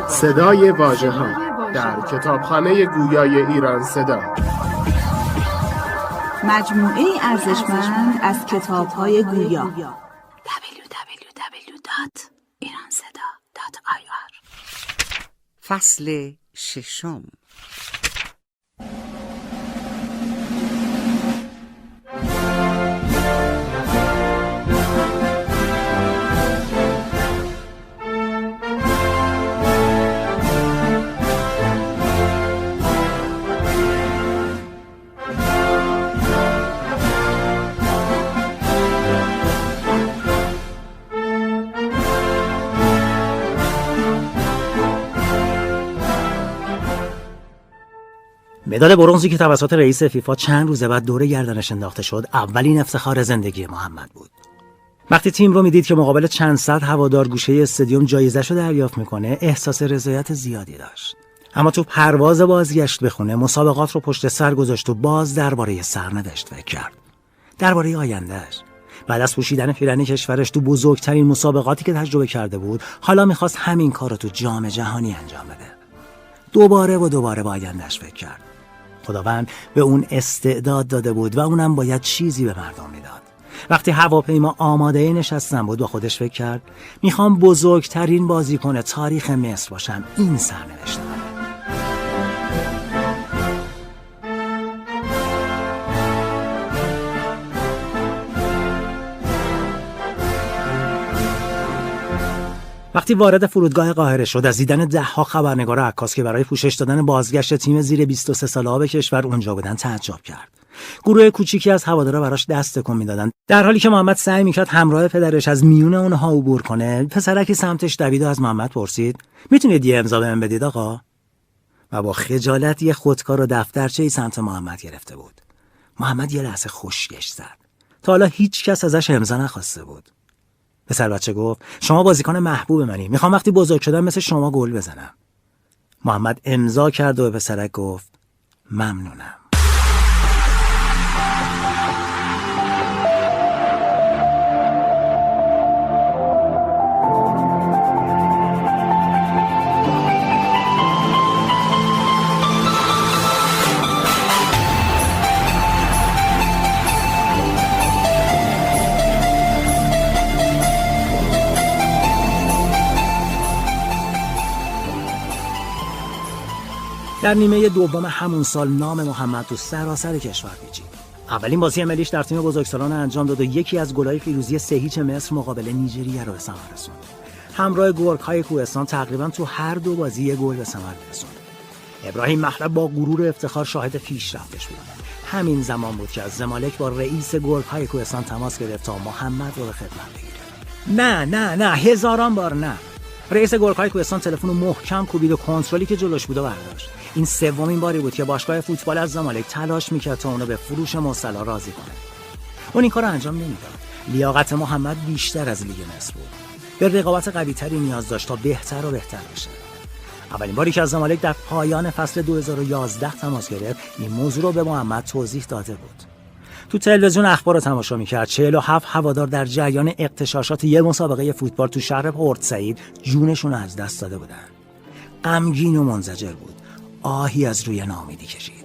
صدای واژه‌ها در کتابخانه گویای ایران صدا، مجموعه ارزشمند از کتاب‌های گویا. www.iranseda.ir. فصل ششم. مدال برنزی که توسط رئیس فیفا چند روز بعد دور گردنش انداخته شد، اولین افتخار زندگی محمد بود. وقتی تیم رو میدید که مقابل چند صد هوادار گوشه استادیوم جایزه‌شو دریافت میکنه، احساس رضایت زیادی داشت. اما تو پرواز بازگشت به خونه، مسابقات رو پشت سر گذاشت و باز درباره سرنوشت فکر کرد. درباره آیندهش. بعد از پوشیدن پیرن کشورش تو بزرگترین مسابقاتی که تجربه کرده بود، حالا میخواست همین کارو تو جام جهانی انجام بده. دوباره با آیندهش فکر کرد. خداوند به اون استعداد داده بود و اونم باید چیزی به مردم میداد. وقتی هواپیما آماده نشستن بود، با خودش فکر کرد میخوام بزرگترین بازیکن تاریخ مصر باشم. این سرنوشت منه. وقتی وارد فرودگاه قاهره شد، از دیدن ده‌ها خبرنگار و عکاس که برای پوشش دادن بازگشت تیم زیر 23 ساله به کشور اونجا بودن تعجب کرد. گروه کوچیکی از هوادارا براش دست تکون میدادن، در حالی که محمد سعی میکرد همراه پدرش از میون اونها عبور کنه. پسرکی سمتش دوید و از محمد پرسید میتونید یه امضا بهم بدید آقا؟ و با خجالت یه خودکار و دفترچه‌ای سمت محمد گرفته بود. محمد یه لحظه خشکش زد. تا حالا هیچ کس ازش امضا نخواسته بود. پسر بچه گفت شما بازیکن محبوب منی، میخوام وقتی بزرگ شدم مثل شما گل بزنم. محمد امضا کرد و به پسرک گفت ممنونم. در نیمه دوم همون سال نام محمد تو سراسر کشور پیچید. اولین بازی ملیش در تیم بزرگسالان انجام داد و یکی از گل‌های پیروزی 3-0 مصر مقابل نیجریه رو به ثمر رسوند. همراه گورکای کوهستان تقریبا تو هر دو بازی یه گل به ثمر رسوند. ابراهیم محلب با غرور و افتخار شاهد پیشرفتش بود. همین زمان بود که از زمالک با رئیس گورکای کوهستان تماس گرفت تا محمد رو به خدمت بگیره. نه هزاران بار نه. رئیس گورکای کوهستان تلفن رو محکم کوبید و کنترلی که جلوش بود برداشت. این سومین باری بود که باشگاه فوتبال از زمالک تلاش میکرد تا اونو به فروش مصطلا راضی کنه. اون این کارو انجام نمیداد. لیاقت محمد بیشتر از لیگ مصر بود. به رقابت قوی‌تری نیاز داشت تا بهتر و بهتر بشه. اولین باری که از زمالک در پایان فصل 2011 تماس گرفت، این موضوع رو به محمد توضیح داده بود. تو تلویزیون اخبار رو تماشا میکرد. 47 هوادار در جریان اغتشاشات یه مسابقه فوتبال تو شهر پورت سعید جونشون رو از دست داده بودن. غمگین و منزجر بود. آهی از روی ناامیدی کشید.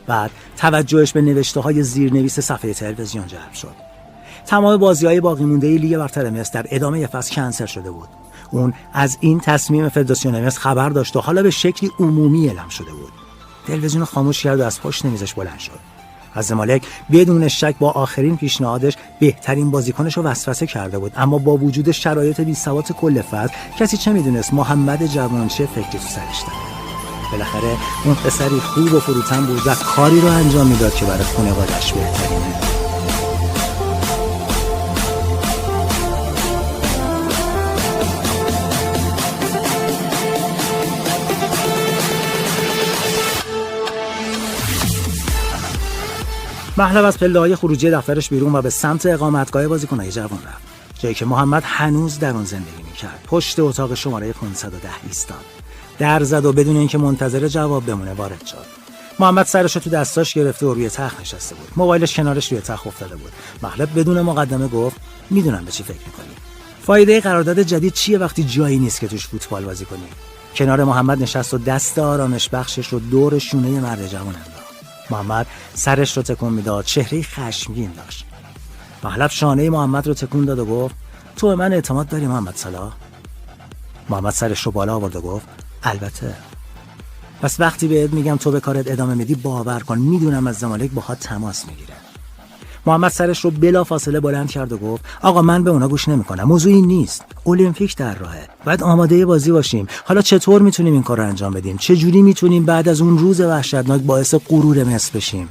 بعد توجهش به نوشته‌های زیرنویس صفحه تلویزیون جلب شد. تمام بازی‌های باقی مونده لیگ برتر مصر در ادامه فصل کنسل شده بود. اون از این تصمیم فدراسیون مصر خبر داشت و حالا به شکلی عمومی اعلام شده بود. تلویزیون خاموش کرد و از پشت میزش بلند شد. از زمالک بدون شک با آخرین پیشنهادش بهترین بازیکنش رو وسوسه کرده بود، اما با وجود شرایط بی‌ثبات کل فصل کسی چه میدونست محمد جوان چه فکری تو سرش داره. بالاخره اون پسری خوب و فروتن بود و کاری رو انجام میداد که برای خانواده‌اش بهترینه. محلب از پله‌های خروجی دفترش بیرون و به سمت اقامتگاه بازیکن‌های جوان رفت، جایی که محمد هنوز در اون زندگی می‌کرد. پشت اتاق شماره 510 ایستاد. در زد و بدون اینکه منتظر جواب بمونه وارد شد. محمد سرش رو تو دستاش گرفته و روی تخت نشسته بود. موبایلش کنارش روی تخت افتاده بود. مخلب بدون مقدمه گفت میدونم به چی فکر می‌کنی. فایده قرارداد جدید چیه وقتی جایی نیست که توش فوتبال بازی کنی؟ کنار محمد نشست و دست آرامش بخشش رو دور شونه مرد جوان انداخت. محمد سرش رو تکون میداد، چهره خشمگین داشت. مخلب شانه محمد رو تکون داد و گفت تو به من اعتماد داری محمد صلاح؟ محمد سرش رو بالا آورد و گفت البته. پس وقتی بهت میگم تو به کارت ادامه میدی باور کن میدونم از زمالک باهات تماس میگیره. محمد سرش رو بلا فاصله بلند کرد و گفت آقا من به اونا گوش نمیکنم، موضوعی نیست، المپیک در راهه، باید آماده بازی باشیم. حالا چطور میتونیم این کار رو انجام بدیم؟ چه جوری میتونیم بعد از اون روز وحشتناک باعث غرور مصر بشیم؟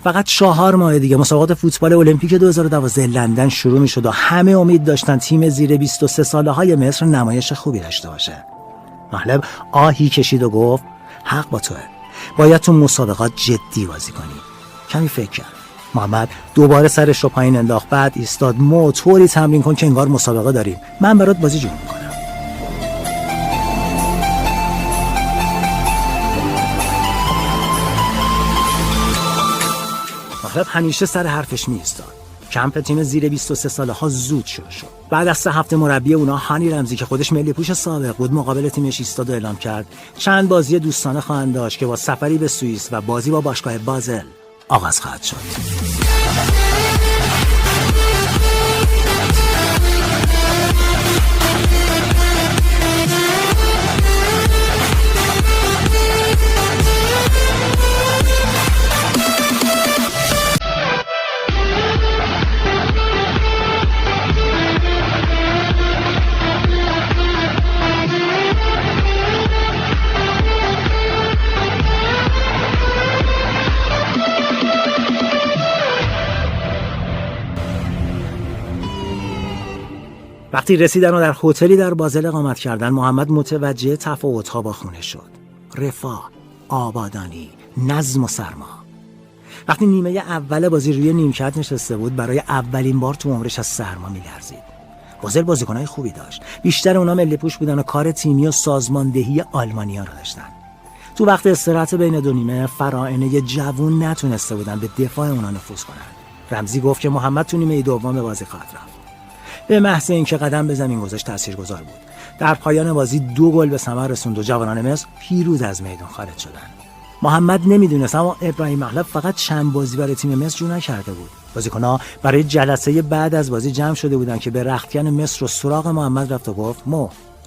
فقط 4 ماه دیگه مسابقات فوتبال المپیک 2012 لندن شروع میشد و همه امید داشتن تیم زیر 23 ساله های مصر نمایش خوبی داشته باشه. مخلب آهی کشید و گفت حق با توه، باید تو مسابقات جدی بازی کنی. کمی فکر کرد. محمد دوباره سرش رو پایین انداخت، بعد ایستاد. طوری تمرین کن که انگار مسابقه داریم، من برات بازی جور میکنم. مخلب همیشه سر حرفش می ایستاد. کمپ تیم زیر 23 ساله ها زود شروع شد. بعد از 3 هفته مربی اونا هانی رمزی که خودش ملی پوش سابق بود مقابل تیمش ایستاد و اعلام کرد چند بازی دوستانه خواهند داشت که با سفری به سوئیس و بازی با باشگاه بازل آغاز خواهد شد. وقتی رسیدن و در هتلی در بازل اقامت کردن، محمد متوجه تفاوت‌ها با خونه شد. رفاه، آبادانی، نظم و سرما. وقتی نیمه اول بازی روی نیمکت نشسته بود، برای اولین بار تو عمرش از سرما می‌لرزید. بازل بازیکنای خوبی داشت. بیشتر اونا ملی پوش بودن و کار تیمی و سازماندهی آلمانیا رو داشتن. تو وقت استراحت بین دو نیمه، فراعنه جوون نتونسته بودن به دفاع اونا نفوذ کنن. رمزی گفت که محمد تو نیمه دوم به بازی خواهد رفت. به محض اینکه قدم به زمین گذاشت تاثیرگذار بود. در پایان بازی 2 گل به ثمر رسوند و جوانان مصر پیروز از میدان خارج شدند. محمد نمیدونست اما ابراهیم مخلب فقط چند بازی برای تیم مصر جو نکرده بود. بازیکن‌ها برای جلسه بعد از بازی جمع شده بودند که به رختکن مصر و سراغ محمد رفت و گفت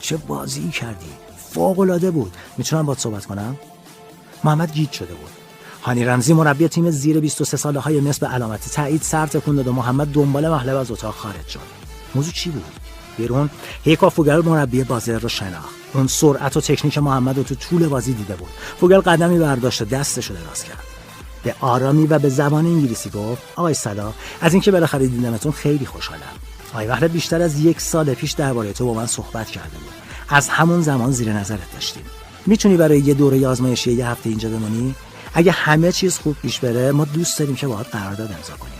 چه بازی کردی؟ فوق‌العاده بود. میتونم باهات صحبت کنم؟ محمد گیج شده بود. هانی رمزی مربی تیم زیر 23 ساله های مصر به علامت تایید سر تکون داد و محمد دنبال مخلب از اتاق خارج شد. موضوع چی بود؟ بیرون هیکا فوگل مربی بازل رو شناخت. اون سرعت و تکنیک محمد رو تو طول بازی دیده بود. فوگل قدمی برداشت و دستش رو دراز کرد. به آرامی و به زبان انگلیسی گفت آقای صلاح، از اینکه بالاخره دیدمتون خیلی خوشحالم. آقای مخلب بیشتر از 1 سال پیش درباره تو با من صحبت کرده بود. از همون زمان زیر نظرت داشتیم. میتونی برای یه دوره آزمایشی 1 هفته اینجا بمونی؟ اگه همه چیز خوب پیش بره ما دوست داریم که باهات قرارداد امضا کنیم.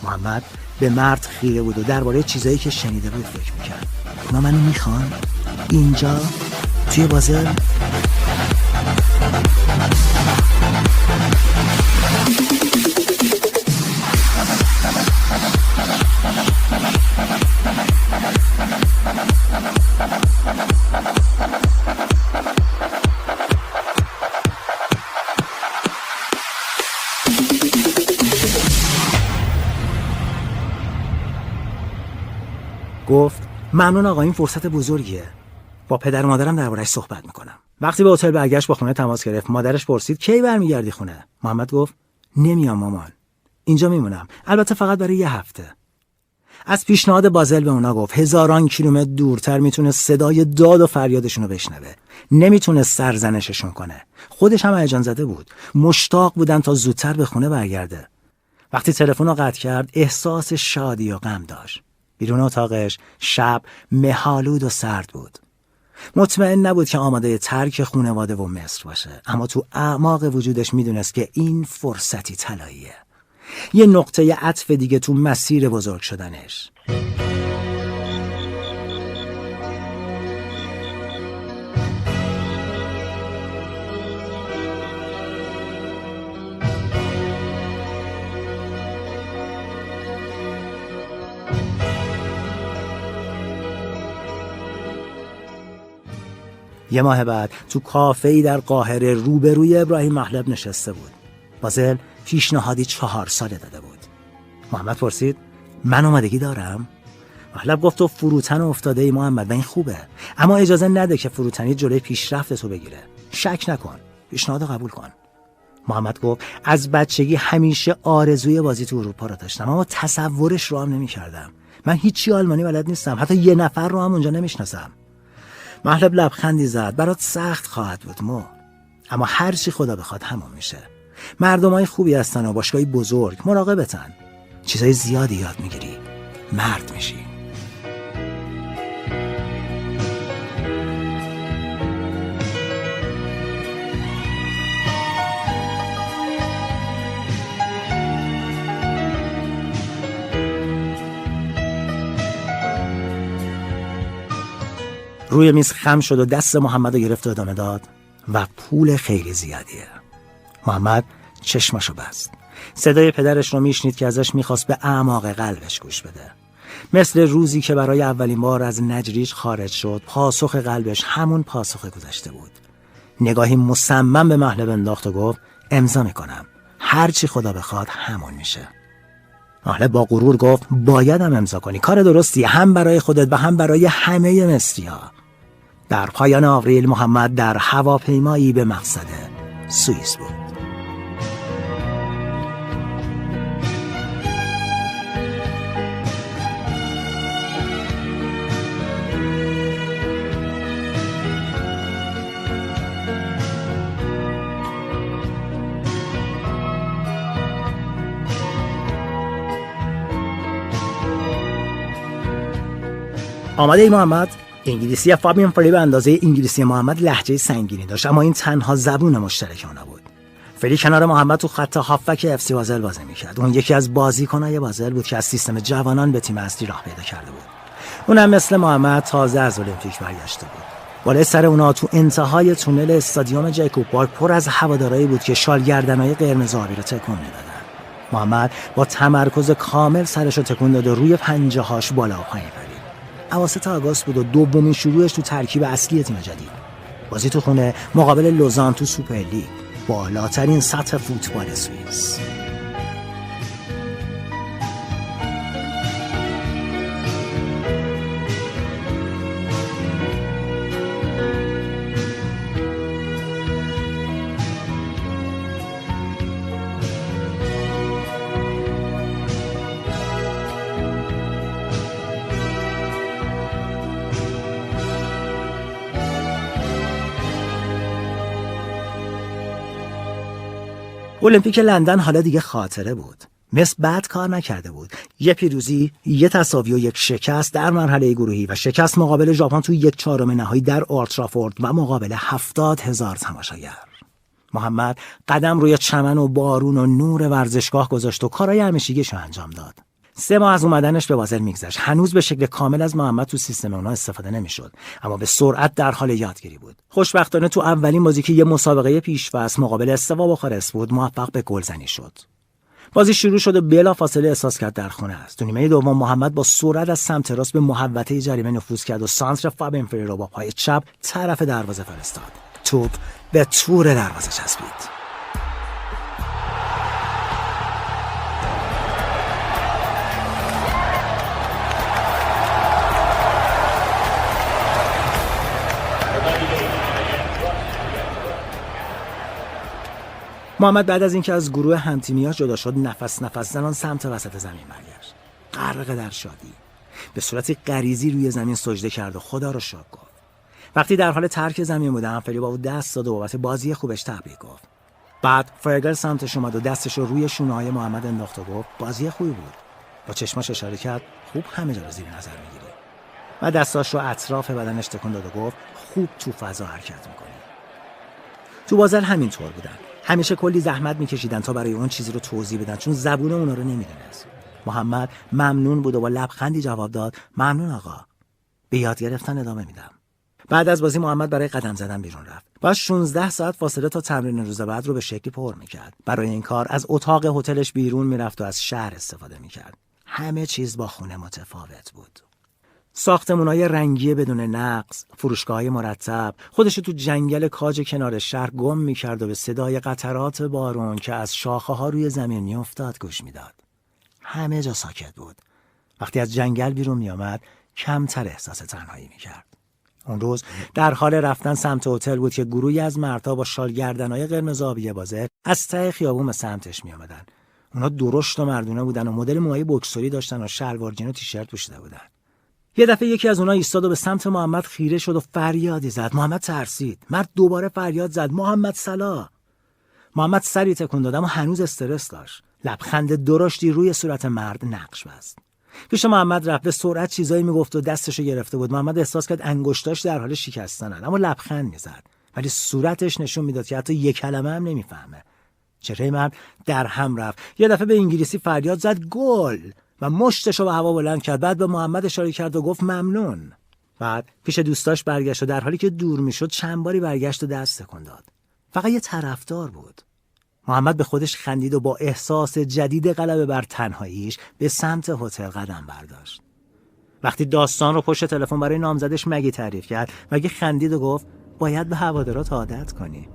محمد به مرد خیره بود و درباره چیزایی که شنیده بود فکر میکرد. اونا منو میخوان؟ اینجا؟ توی بازل؟ گفت ممنون آقا، این فرصت بزرگیه. با پدر و مادرم درباره‌اش صحبت میکنم. وقتی به هتل برگشت با خونه تماس گرفت. مادرش پرسید کی برمیگردی خونه؟ محمد گفت نمیام مامان، اینجا میمونم، البته فقط برای 1 هفته. از پیشنهاد بازل به اونا گفت هزاران کیلومتر دورتر میتونه صدای داد و فریادشون رو بشنوه. نمیتونه سرزنششون کنه. خودش هم هیجان زده بود. مشتاق بودن تا زودتر به خونه برگرده. وقتی تلفن رو قطع کرد احساس شادی و غم داشت. بیرون اتاقش شب مه‌آلود و سرد بود. مطمئن نبود که آماده ترک خانواده و مصر باشه، اما تو اعماق وجودش میدونست که این فرصتی طلاییه. یه نقطه عطف دیگه تو مسیر بزرگ شدنش. یه ماه بعد تو کافه‌ای در قاهره روبروی ابراهیم محلب نشسته بود. بازل پیشنهادی 4 ساله داده بود. محمد پرسید من آمادگی دارم؟ محلب گفت تو فروتن افتاده ای محمد و این خوبه، اما اجازه نده که فروتنی جلوی پیشرفت تو بگیره. شک نکن، پیشنهادو قبول کن. محمد گفت از بچگی همیشه آرزوی بازی تو اروپا رو داشتم، اما تصورش رو هم نمی کردم. من هیچی آلمانی بلد نیستم، حتی یه نفر رو هم اونجا نمیشناسم. محلب لبخندی زد. برات سخت خواهد بود مو، اما هر چی خدا بخواد همون میشه. مردمای خوبی هستن و باشگاهی بزرگ، مراقبتن. چیزای زیادی یاد میگیری، مرد میشی. روی میز خم شد و دست محمد رو گرفت و ادامه داد و پول خیلی زیادیه. محمد چشمشو بست. صدای پدرش رو میشنید که ازش میخواست به اعماق قلبش گوش بده. مثل روزی که برای اولین بار از نجریش خارج شد، پاسخ قلبش همون پاسخ گذشته بود. نگاهی مصمم به محلب انداخت و گفت امضا میکنم، هرچی خدا بخواد همون میشه. محلب با غرور گفت باید هم امضا کنی، کار درستی، هم برای خودت و هم برای همه مصری‌ها. در پایان آوریل محمد در هواپیمایی به مقصد سوئیس بود. آماده ای محمد؟ انگلیسی فابین فری به اندازه انگلیسی محمد لهجه سنگینی داشت، اما این تنها زبون مشترک آنها بود. فری کنار محمد تو خط هافبک اف سی بازل بازی میکرد. اون یکی از بازیکنای بازل بود که از سیستم جوانان به تیم اصلی راه پیدا کرده بود. اونم مثل محمد تازه از المپیک برگشته بود. بالای سر اونا تو انتهای تونل استادیوم جیکوب پارک پر از هوادارایی بود که شال گردنای قرمز آبی رو تکون میدادن. محمد با تمرکز کامل سرش رو تکون داد و روی پنجه‌هاش بالا و پایین پرید. اواسط آگوست بود و دومین شروعش تو ترکیب اصلی تیم جدید. بازی تو خونه مقابل لوزان تو سوپر لیگ، بالاترین سطح فوتبال سوئیس. المپیک لندن حالا دیگه خاطره بود. مصر بد کار نکرده بود. یه پیروزی، یه تساوی و یک شکست در مرحله گروهی و شکست مقابل ژاپن توی 1/4 نهایی در اولترافورد و مقابل 70,000 تماشاگر. محمد قدم روی چمن و بارون و نور ورزشگاه گذاشت و کارهای همیشگیشو انجام داد. 3 ماه از اومدنش به بازل میگذشت. هنوز به شکل کامل از محمد تو سیستم اونا استفاده نمیشد، اما به سرعت در حال یادگیری بود. خوشبختانه تو اولین بازی که یه مسابقه پیش‌فصل مقابل استوا بخارست بود، موفق به گلزنی شد. بازی شروع شد و بلافاصله احساس کرد در خونه است. تو نیمه دوم محمد با سرعت از سمت راست به محوطه جریمه نفوذ کرد و سانتر فابین فری رو با پای چپ طرف دروازه فرستاد. توپ به تور دروازه چسبید. محمد بعد از اینکه از گروه همتیمی‌ها جدا شد نفس زنان سمت وسط زمین برگشت، غرق در شادی. به صورت غریزی روی زمین سجده کرد و خدا رو شکر گفت. وقتی در حال ترک زمین بود همفری با او دست داد و بابت بازی خوبش تبریک گفت. بعد فرگر سمتش اومد و دستش رو روی شونه‌های محمد انداخت و گفت بازی خوبی بود. با چشماش اشاره کرد خوب همه جا رو زیر نظر می‌گیری. و دستاش رو اطراف بدنش تکون داد و گفت خوب تو فضا حرکت می‌کنی. تو بازل همینطور بودن. همیشه کلی زحمت میکشیدن تا برای اون چیزی رو توضیح بدن، چون زبون اونا رو نمیدونست. محمد ممنون بود و با لبخندی جواب داد ممنون آقا، به یاد گرفتن ادامه میدم. بعد از بازی محمد برای قدم زدن بیرون رفت. بعد 16 ساعت فاصله تا تمرین روز بعد رو به شکلی پر میکرد. برای این کار از اتاق هتلش بیرون میرفت و از شهر استفاده میکرد. همه چیز با خونه متفاوت بود. ساختمونای رنگی بدون نقص، فروشگاه‌های مرتب، خودش تو جنگل کاج کنار شهر گم می‌کرد و به صدای قطرات بارون که از شاخه‌ها روی زمین می‌افتاد گوش می‌داد. همه جا ساکت بود. وقتی از جنگل بیرون می‌آمد، کمتر احساس تنهایی می‌کرد. اون روز در حال رفتن سمت هتل بود که گروهی از مردها با شال گردنای قرمز آبی بازه از ته خیابون به سمتش می‌آمدن. اونا درشت و مردونه بودن و مدل موهای بوکسوری داشتن و شلوار جین و تیشرت پوشیده بودن. یه دفعه یکی از اونها ایستاد و به سمت محمد خیره شد و فریادی زد. محمد ترسید. مرد دوباره فریاد زد: محمد صلاح. محمد سری تکون داد اما هنوز استرس داشت. لبخند درشتی روی صورت مرد نقش بست. پیش محمد رفت، به سرعت چیزایی میگفت و دستشو گرفته بود. محمد احساس کرد انگشتاش در حال شکستنن، اما لبخند میزد. ولی صورتش نشون میداد که حتی یک کلمه هم نمیفهمه. چهره مرد در هم رفت. یه دفعه به انگلیسی فریاد زد: گل! و مشتشو به هوا بلند کرد. بعد به محمد اشاره کرد و گفت ممنون. بعد پیش دوستاش برگشت و در حالی که دور میشد چند باری برگشت و دست تکون داد. فقط یه طرفدار بود. محمد به خودش خندید و با احساس جدید غلبه بر تنهاییش به سمت هتل قدم برداشت. وقتی داستان رو پشت تلفن برای نامزدش مگی تعریف کرد، مگی خندید و گفت باید به هوادارات عادت کنی.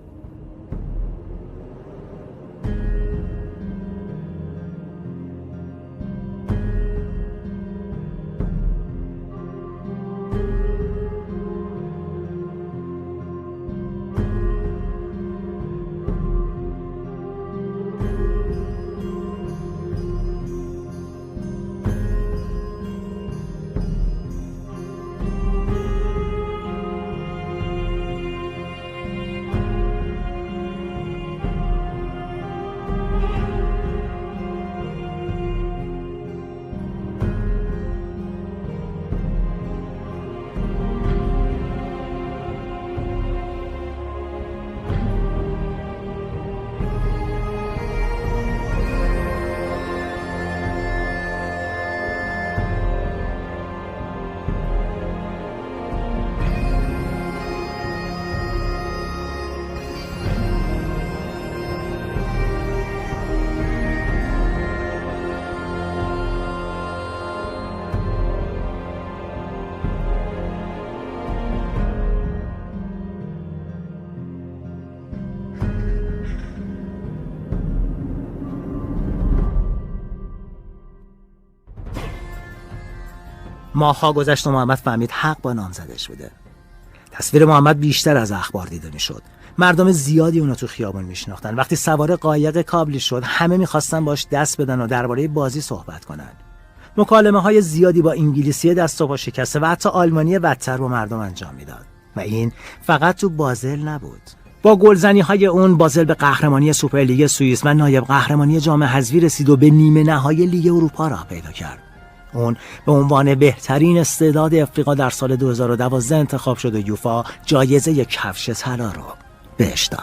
ماه‌ها گذشت و محمد فهمید حق با نامزدش بوده. تصویر محمد بیشتر از اخبار دیده میشد. مردم زیادی اونو تو خیابون میشناختن. وقتی سوار قایق کابلی شد، همه میخواستن باش دست بدن و درباره بازی صحبت کنن. مکالمه‌های زیادی با انگلیسی دست و پا شکسته و حتی آلمانی بدتر با مردم انجام میداد. و این فقط تو بازل نبود. با گلزنی‌های اون بازل به قهرمانی سوپرلیگ سوئیس و نایب قهرمانی جام حذفی رسید و به نیمه نهایی لیگ اروپا راه پیدا کرد. اون به عنوان بهترین استعداد افریقا در سال 2012 انتخاب شد و یوفا جایزه کفش طلا رو بهش داد.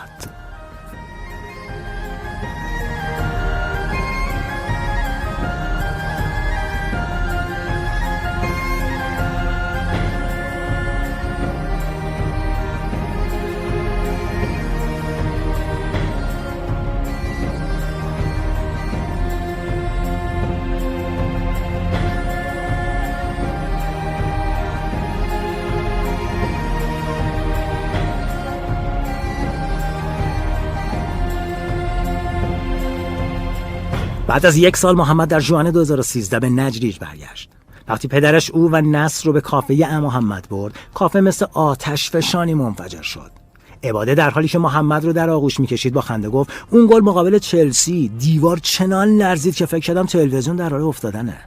بعد از 1 سال محمد در ژوئن 2013 به نجریج برگشت. وقتی پدرش او و نصر رو به کافه ام محمد برد، کافه مثل آتش فشانی منفجر شد. عباده در حالی که محمد رو در آغوش میکشید با خنده گفت: اون گل مقابل چلسی دیوار چنان لرزید که فکر کردم تلویزیون در حال افتادنه.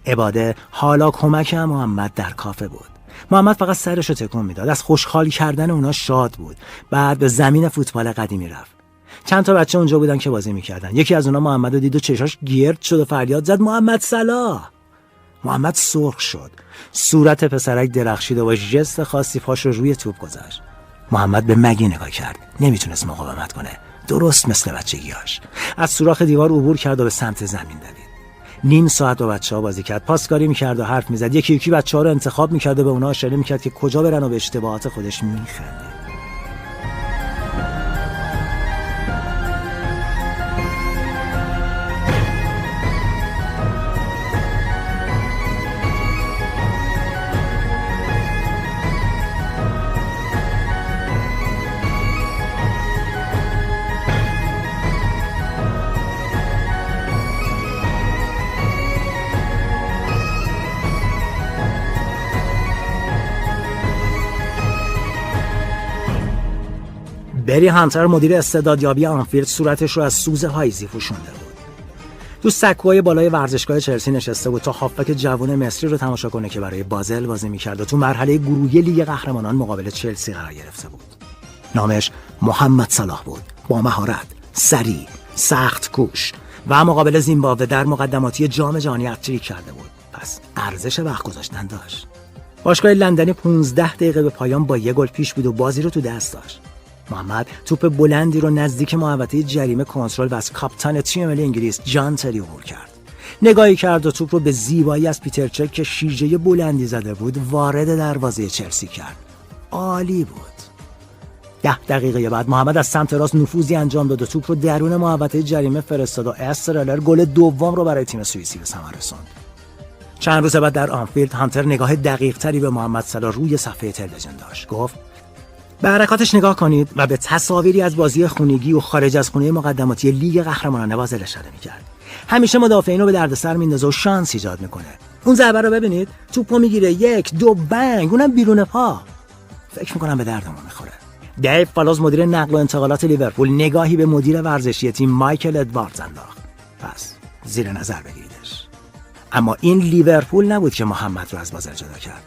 عباده حالا کمک ام محمد در کافه بود. محمد فقط سرش رو تکون میداد. از خوشحال کردن اونا شاد بود. بعد به زمین فوتبال قدیمی رفت. چند تا بچه اونجا بودن که بازی میکردن. یکی از اونا محمد رو دید و چشاش گرد شد و فریاد زد: محمد صلاح! محمد سرخ شد. صورت پسرک درخشید و با ژست خاصی پاش رو روی توپ گذاشت. محمد به مگی نگاه کرد. نمیتونست مقاومت کنه. درست مثل بچگیاش. از سوراخ دیوار عبور کرد و به سمت زمین دوید. نیم ساعت با بچه‌ها بازی کرد. پاسکاری میکرد و حرف میزد. یکی یکی بچه‌ها رو انتخاب میکرد و به اونها اشاره میکرد که کجا برن و به اشتباهات خودش میخندید. بری هانتر مدیر استعدادیابی آنفیلد صورتش رو از سوز هایزی پوشونده بود. تو سکوهای بالای ورزشگاه چلسی نشسته بود تا هافبک جوان مصری رو تماشا کنه که برای بازل بازی می‌کرد و تو مرحله گروهی لیگ قهرمانان مقابل چلسی قرار گرفته بود. نامش محمد صلاح بود، با مهارت، سریع، سخت کوش و مقابل زیمبابوه در مقدماتی جام جهانی هتریک کرده بود. پس ارزش وقت گذاشتن داشت. باشگاه لندنی 15 دقیقه به پایان با 1 گل پیش بود و بازی رو تو دست داشت. محمد توپ بلندی رو نزدیک محوطه جریمه کنترل و از کاپیتان تیم ملی انگلیس جان تری عبور کرد. نگاهی کرد و توپ رو به زیبایی از پیتر چک که شیرجه بلندی زده بود وارد دروازه چلسی کرد. عالی بود. 10 دقیقه بعد محمد از سمت راست نفوذی انجام داد و توپ رو درون محوطه جریمه فرستاد و استرالر گل دوم رو برای تیم سوئیسی به ثمر رسوند. چند روز بعد در آنفیلد هانتر نگاه دقیق‌تری به محمد صلاح روی صفحه تلویزیون داشت. گفت به حرکاتش نگاه کنید و به تصاویری از بازی خونگی و خارج از خونه مقدماتی لیگ قهرمانان بازل اشاره می‌کرد. همیشه مدافعین رو به دردسر میندازه و شانس ایجاد میکنه. اون ضربه رو ببینید، توپو میگیره 1 2 بنگ، اونم بیرون پا. فکر میکنم به دردمون میخوره. دیو فالوز مدیر نقل و انتقالات لیورپول نگاهی به مدیر ورزشی تیم مایکل ادواردز انداخت. پس زیر نظر بگیریدش. اما این لیورپول نبود که محمد رو از بازل جدا کرد.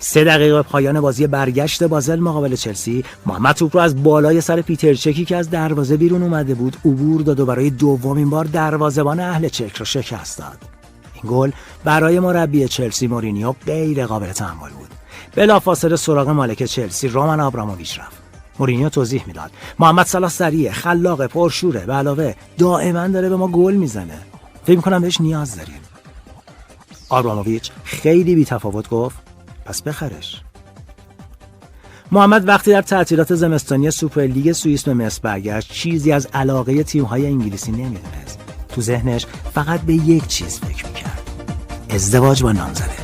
3 دقیقه پایان بازی برگشت بازل مقابل چلسی، محمد توپ رو از بالای سر پیتر چکی که از دروازه بیرون اومده بود عبور داد و برای دومین بار دروازه‌بان اهل چک رو شکست داد. این گل برای مربی چلسی مورینیو غیر قابل تحمل بود. بلافاصله سراغ مالک چلسی رومن آبراموویچ رفت. مورینیو توضیح میداد محمد صلاح سریع، خلاق، پرشوره، به علاوه دائما داره به ما گل میزنه. فکر می‌کنم بهش نیاز داریم. آبراموویچ خیلی بی‌تفاوت گفت پس بخرش. محمد وقتی در تعطیلات زمستانی سوپرلیگ سوئیس به مصر برگشت چیزی از علاقه تیم‌های انگلیسی نمی‌دونست. تو ذهنش فقط به یک چیز فکر می‌کرد: ازدواج با نامزده.